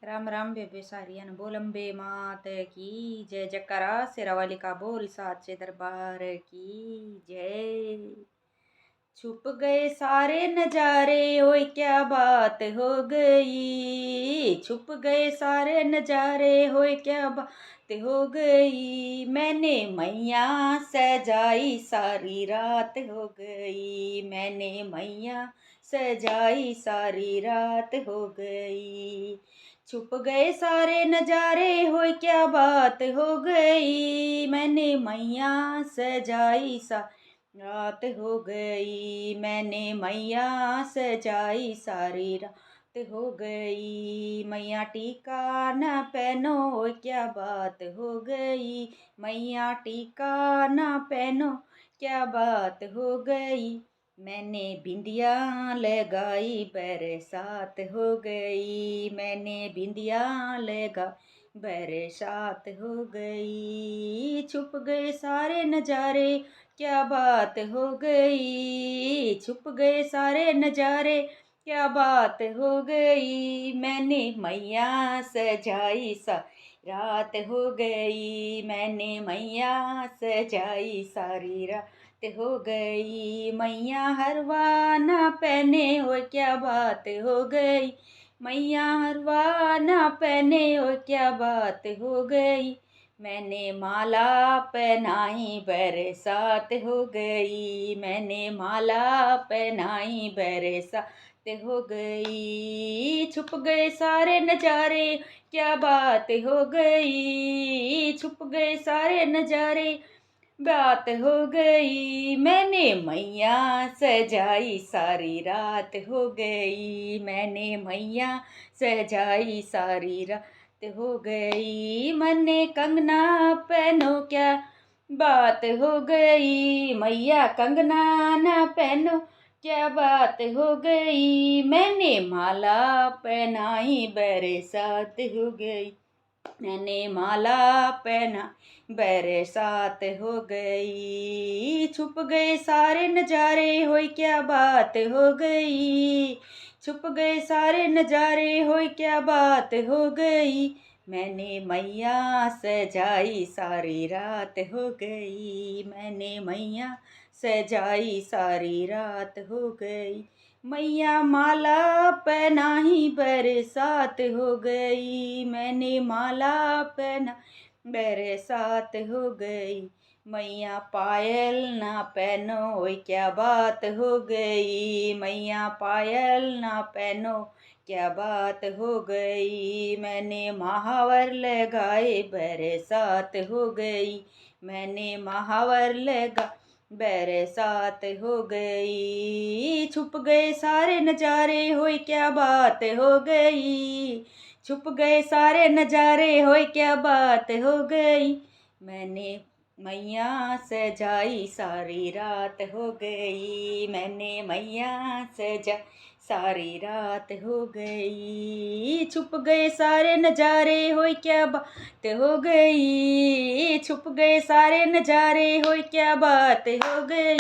राम राम बेबे सारियां बोल अम्बे मात की जय। जयकारा शेरावाली का बोल साचे दरबार की जय। छुप गए सारे नजारे ओए क्या बात हो गई। छुप गए सारे नजारे होए क्या बात हो गई। मैंने मैया सजाई सारी रात हो गई। मैंने मैया सजाई सारी रात हो गई। छुप गए सारे नजारे होए क्या बात हो गई। मैंने मैया सजाई सा रात हो गई। मैंने मैया सजाई सारी रात हो गई। मैया टीका न पहनो ओए क्या बात हो गई। मैया टीका न पहनो क्या बात हो गई। मैंने बिंदिया लगाई बरसात हो गई। मैंने बिंदिया लगा बरसात हो गई। छुप गए सारे नजारे क्या बात हो गई। छुप गए सारे नजारे क्या बात हो गई। मैंने मैया सजाई सा रात हो गई। मैंने मैया सजाई सारी रात हो गई। मैया हरवा ना पहने हो क्या बात हो गई। मैया हरवा ना पहने हो क्या बात हो गई। मैंने माला पहनाई बरसात हो गई। मैंने माला पहनाई बरसात हो गई। छुप गए सारे नजारे क्या बात हो गई। छुप गए सारे नजारे बात हो गई। मैंने मैया सजाई सारी रात हो गई। मैंने मैया सजाई सारी रात हो गई। मन्ने कंगना पहनो क्या बात हो गई। मैया कंगना ना पहनो क्या बात हो गई। मैंने माला पहनाई बरसात हो गई। मैंने माला पहना बरसात हो गई। छुप गए सारे नजारे होई क्या बात हो गई। छुप गए सारे नजारे होई क्या बात हो गई। मैंने मैया सजाई सारी रात हो गई। मैंने मैया सजाई सारी रात हो गई। मैया माला पहनाई बरसात हो गई। मैंने माला पहना बरसात हो गई। मैया पायल ना पहनो ओए क्या बात हो गई। मैया पायल ना पहनो क्या बात हो गई। मैंने महावर लगाए बरसात हो गई। मैंने महावर लगा बरसात हो गई। छुप गए सारे नजारे होए क्या बात हो गई। छुप गए सारे नजारे होए क्या बात हो गई। मैंने मैया सजाई सारी रात हो गई। मैंने मैया सजा सारी रात हो गई। छुप गए सारे नजारे होए क्या बात हो गई। छुप गए सारे नजारे होए क्या बात हो गई।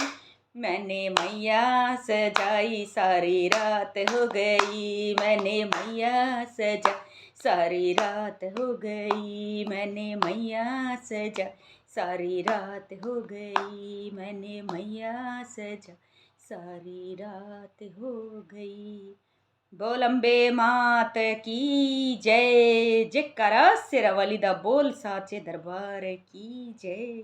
मैंने मैया सजाई सारी रात हो गई। मैंने मैया सजा सारी रात हो गई। मैंने मैया सजा सारी रात हो गई। मैंने मैया सजा सारी रात हो गई। बोल अम्बे मात की जय। जयकारा शेरावाली दा बोल साचे दरबार की जय।